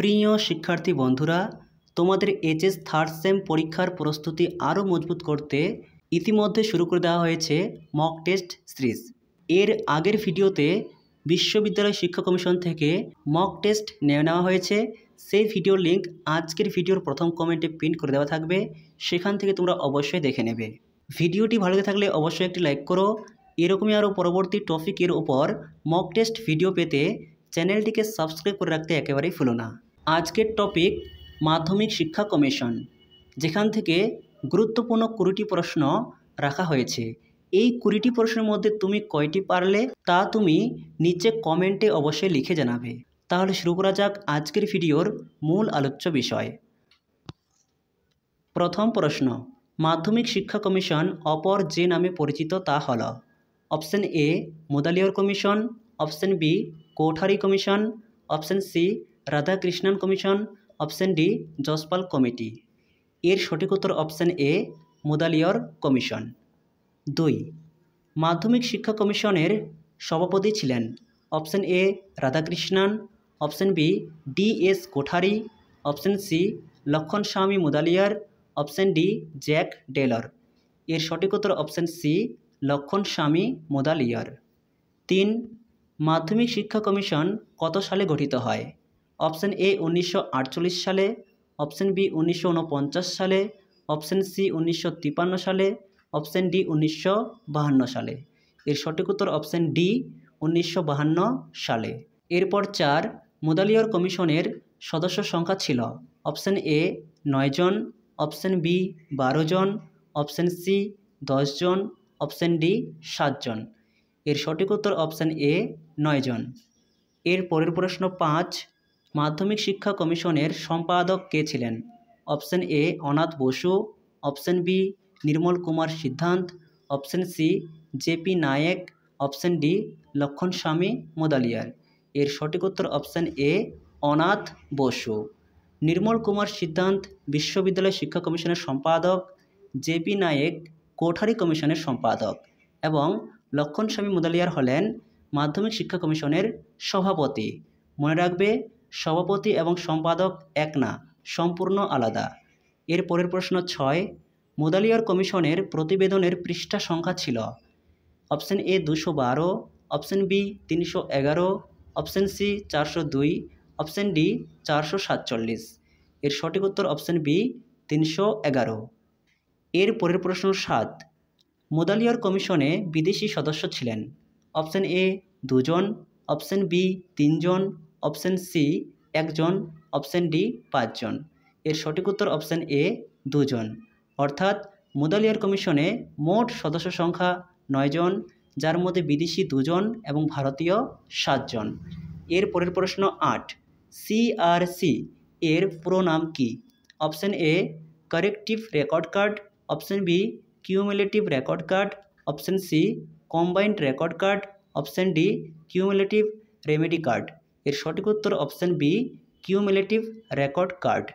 প্রিয় শিক্ষার্থী বন্ধুরা, তোমাদের এইচএস থার্ড সেম পরীক্ষার প্রস্তুতি আরও মজবুত করতে ইতিমধ্যে শুরু করে দেওয়া হয়েছে মক টেস্ট সিরিজ। এর আগের ভিডিওতে বিশ্ববিদ্যালয় শিক্ষা কমিশন থেকে মক টেস্ট নেওয়া হয়েছে। সেই ভিডিওর লিঙ্ক আজকের ভিডিওর প্রথম কমেন্টে পিন করে দেওয়া থাকবে, সেখান থেকে তোমরা অবশ্যই দেখে নেবে। ভিডিওটি ভালো লেগে থাকলে অবশ্যই একটি লাইক করো। এরকমই আরও পরবর্তী টপিকের উপর মক টেস্ট ভিডিও পেতে চ্যানেলটিকে সাবস্ক্রাইব করে রাখতে একেবারেই ভুলো না। আজকের টপিক মাধ্যমিক শিক্ষা কমিশন, যেখান থেকে গুরুত্বপূর্ণ 20টি প্রশ্ন রাখা হয়েছে। এই 20টি প্রশ্নের মধ্যে তুমি কয়টি পারলে তা তুমি নিচে কমেন্টে অবশ্যই লিখে জানাবে। তাহলে শুরু করা যাক আজকের ভিডিওর মূল আলোচ্য বিষয়। প্রথম প্রশ্ন, মাধ্যমিক শিক্ষা কমিশন অপর যে নামে পরিচিত তা হল? Option A Mudaliar commission, option B Kothari commission, option C Radhakrishnan commission, option D Jaspal committee. এর সঠিক উত্তর অপশন এ মুদালিয়ার কমিশন। 2, মাধ্যমিক শিক্ষা কমিশনের সভাপতি ছিলেন? Option A Radhakrishnan, option B D S. Kothari, option C Lakshman Swami Mudaliar, option D Jacques Delors. এর সঠিক উত্তর অপশন সি লক্ষণ স্বামী মুদালিয়ার। 3, মাধ্যমিক শিক্ষা কমিশন কত সালে গঠিত হয়? অপশন এ 1948 সালে, অপশন বি 1949 সালে, অপশন সি 1953 সালে, অপশন ডি 1952 সালে। এর সঠিক উত্তর অপশন ডি 1952 সালে। এরপর 4, মুদালিয়ার কমিশনের সদস্য সংখ্যা ছিল? অপশন এ 9 জন, অপশন বি 12 জন, অপশন সি 10 জন, অপশন ডি 7 জন। এর সঠিক উত্তর অপশন এ 9 জন। এর পরের প্রশ্ন 5, মাধ্যমিক শিক্ষা কমিশনের সম্পাদক কে ছিলেন? Option A Anath Basu, option B Nirmal Kumar Siddhanta, option C J P Naik, option D Lakshman Swami Mudaliar. এর সঠিক উত্তর অপশন এ অনাথ বসু। নির্মল কুমার সিদ্ধান্ত বিশ্ববিদ্যালয় শিক্ষা কমিশনের সম্পাদক, জেপি নায়েক কোঠারি কমিশনের সম্পাদক এবং লক্ষণ স্বামী মুদালিয়ার হলেন মাধ্যমিক শিক্ষা কমিশনের সভাপতি। মনে রাখবে, সভাপতি এবং সম্পাদক এক না, সম্পূর্ণ আলাদা। এর পরের প্রশ্ন 6, মুদালিয়ার কমিশনের প্রতিবেদনের পৃষ্ঠা সংখ্যা ছিল? Option A 212, option B 311, option C 402, option D 447। এর সঠিক উত্তর অপশন বি 311। এর পরের প্রশ্ন 7, মুদালিয়ার কমিশনে বিদেশি সদস্য ছিলেন? অপশন এ 2 জন, অপশন বি 3 জন, অপশন সি 1 জন, অপশন ডি 5 জন। এর সঠিক উত্তর অপশন এ 2 জন। অর্থাৎ মুদালিয়ার কমিশনে মোট সদস্য সংখ্যা 9 জন, যার মধ্যে বিদেশি 2 জন এবং ভারতীয় 7 জন। এর পরের প্রশ্ন 8, সিআরসি এর পুরো নাম কি? Option A corrective record card, option B cumulative record card, option C combined record card, option D cumulative remedy card. এর সঠিক উত্তর option B cumulative record card.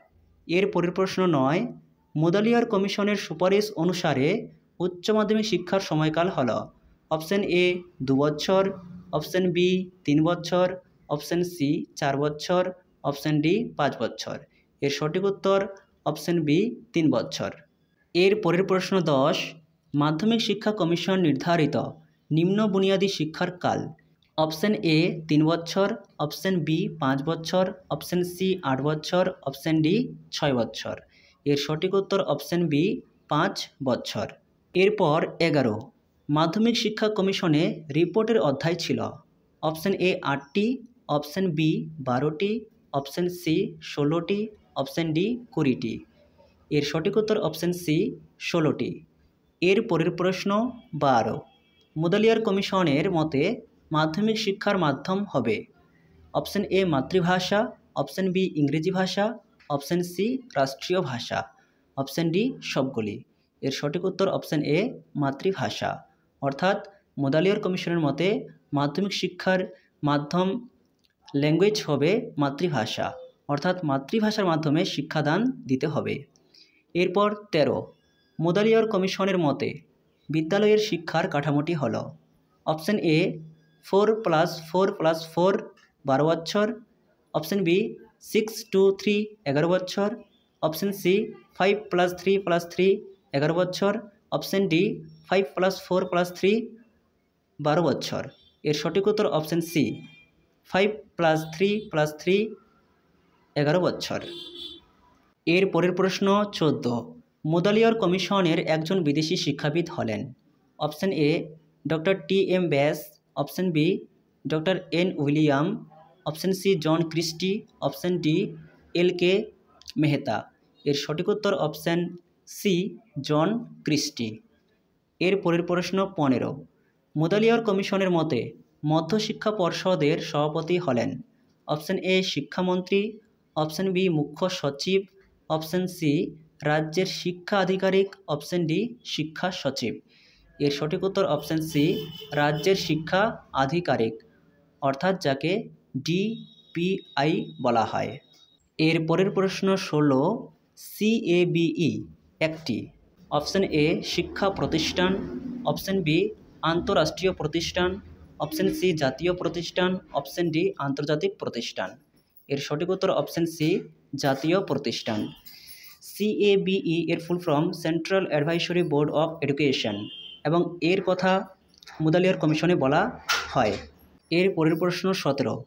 এর পরের প্রশ্ন 9, মুদালিয়ার কমিশনের সুপারিশ অনুসারে উচ্চ মাধ্যমিক শিক্ষার সময়কাল হল? অপশন এ 2 বছর, অপশন বি 3 বছর, অপশন সি 4 বছর, অপশন ডি 5 বছর। এর সঠিক উত্তর অপশন বি 3 বছর। এর পরের প্রশ্ন 10, মাধ্যমিক শিক্ষা কমিশন নির্ধারিত নিম্ন বুনিয়াদী শিক্ষার কাল? অপশন এ 3 বছর, অপশন বি 5 বছর, অপশন সি 8 বছর, অপশন ডি 6 বছর। এর সঠিক উত্তর অপশন বি 5 বছর। এরপর 11, মাধ্যমিক শিক্ষা কমিশনে রিপোর্টের অধ্যায় ছিল? অপশন এ 8টি, অপশন বি 12টি, অপশন সি 16টি, অপশন ডি 20টি। এর সঠিক উত্তর অপশন সি 16টি। এর পরের প্রশ্ন 12, মুদালিয়ার কমিশনের মতে মাধ্যমিক শিক্ষার মাধ্যম হবে? অপশন এ মাতৃভাষা, অপশন বি ইংরেজি ভাষা, অপশন সি রাষ্ট্রীয় ভাষা, অপশন ডি সবগুলি। এর সঠিক উত্তর অপশন এ মাতৃভাষা। অর্থাৎ মুদালিয়ার কমিশনের মতে মাধ্যমিক শিক্ষার মাধ্যম ল্যাঙ্গুয়েজ হবে মাতৃভাষা, অর্থাৎ মাতৃভাষার মাধ্যমে শিক্ষাদান দিতে হবে। এরপর 13, মুদালিয়ার কমিশনের মতে বিদ্যালয়ের শিক্ষার কাঠামোটি হল? অপশন এ 4+4+4 12 বছর, অপশন বি 6 2 3 11 বছর, অপশন সি 5 + 3 + 3 11 বছর, অপশন ডি 5 + 4 + 3 12 বছর। এর সঠিক উত্তর অপশন সি 5 + 3 + 3 11 বছর। এর পরের প্রশ্ন 14, মুদালিয়ার কমিশনের একজন বিদেশি শিক্ষাবিদ হলেন। Option A doctor T M. Vyas, option B doctor N. William, option C John Christie, option D L K. Mehta. এর সঠিক উত্তর অপশন সি জন ক্রিস্টি। এর পরের প্রশ্ন 15, মুদালিয়ার কমিশনের মতে মধ্যশিক্ষা পর্ষদের সভাপতি হলেন। অপশন এ শিক্ষামন্ত্রী, অপশন বি মুখ্য সচিব, অপশন সি রাজ্যের শিক্ষা আধিকারিক, অপশন ডি শিক্ষা সচিব। এর সঠিক উত্তর অপশন সি রাজ্যের শিক্ষা আধিকারিক, অর্থাৎ যাকে ডিপিআই বলা হয়। এর পরের প্রশ্ন 16, সিএবিই একটি। অপশন এ শিক্ষা প্রতিষ্ঠান, অপশন বি আন্তঃরাষ্ট্রীয় প্রতিষ্ঠান, অপশন সি জাতীয় প্রতিষ্ঠান, অপশন ডি আন্তর্জাতিক প্রতিষ্ঠান। এর সঠিক উত্তর অপশন সি জাতীয় প্রতিষ্ঠান। সিএবিই এর full form central advisory board of education, এবং এর কথা মুদালিয়ার কমিশনে বলা হয়। এর পরের প্রশ্ন 17,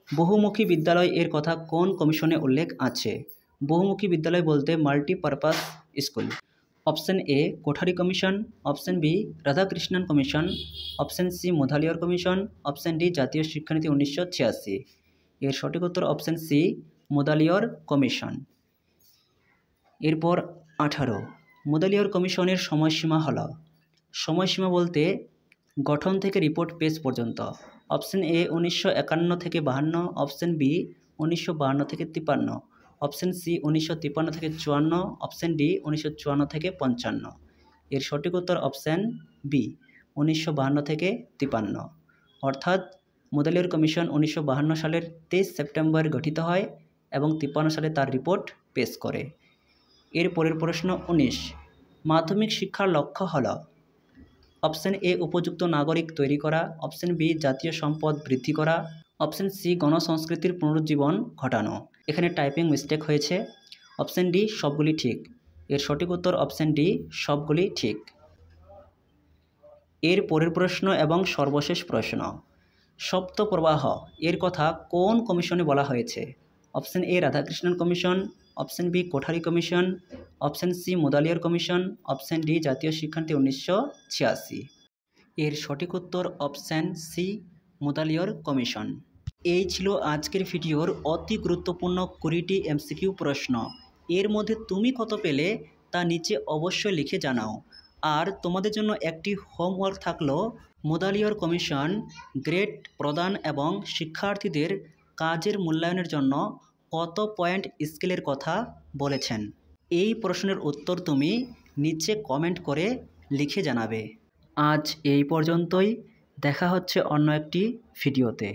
বহুমুখী বিদ্যালয় এর কথা কোন কমিশনে উল্লেখ আছে? বহুমুখী বিদ্যালয় বলতে multipurpose school. Option A Kothari commission, option B Radhakrishnan commission, option C Mudaliar commission, option D জাতীয় শিক্ষানীতি 1986। এর সঠিক উত্তর অপশন সি মুদালিয়ার কমিশন। এরপর 18, মুদালিয়ার কমিশনের সময়সীমা হল। সময়সীমা বলতে গঠন থেকে রিপোর্ট পেশ পর্যন্ত। অপশন এ 1951 থেকে 52, অপশন বি 1952 থেকে 53, অপশন সি 1953 থেকে 54, অপশন ডি 1954 থেকে 55। এর সঠিক উত্তর অপশন বি 1952 থেকে 53, অর্থাৎ মুদালিয়ার কমিশন 1952 সালের 23 সেপ্টেম্বর গঠিত হয় এবং 53 সালে তার রিপোর্ট পেশ করে। এর পরের প্রশ্ন 19, মাধ্যমিক শিক্ষার লক্ষ্য হল। অপশন এ উপযুক্ত নাগরিক তৈরি করা, অপশন বি জাতীয় সম্পদ বৃদ্ধি করা, অপশন সি গণসংস্কৃতির পুনরুজ্জীবন ঘটানো। এখানে টাইপিং মিস্টেক হয়েছে। অপশন ডি সবগুলি ঠিক। এর সঠিক উত্তর অপশন ডি সবগুলি ঠিক। এর পরের প্রশ্ন এবং সর্বশেষ প্রশ্ন, সপ্তপ্রবাহ এর কথা কোন কমিশনে বলা হয়েছে? Option A Radhakrishnan commission, option B Kothari commission, option C Mudaliar commission, option D জাতীয় শিক্ষানীতি 1986। এর সঠিক উত্তর অপশন সি মুদালিয়ার কমিশন। এই ছিল আজকের ভিডিওর অতি গুরুত্বপূর্ণ 20টি এমসিকিউ প্রশ্ন। এর মধ্যে তুমি কত পেলে তা নিচে অবশ্যই লিখে জানাও। আর তোমাদের জন্য একটি হোমওয়ার্ক থাকলো, মুদালিয়ার কমিশন গ্রেড প্রদান এবং শিক্ষার্থীদের কাজের মূল্যায়নের জন্য কত পয়েন্ট স্কেলের কথা বলেছেন। এই প্রশ্নের উত্তর তুমি নিচে কমেন্ট করে লিখে জানাবে। আজ এই পর্যন্তই, দেখা হচ্ছে অন্য একটি ভিডিওতে।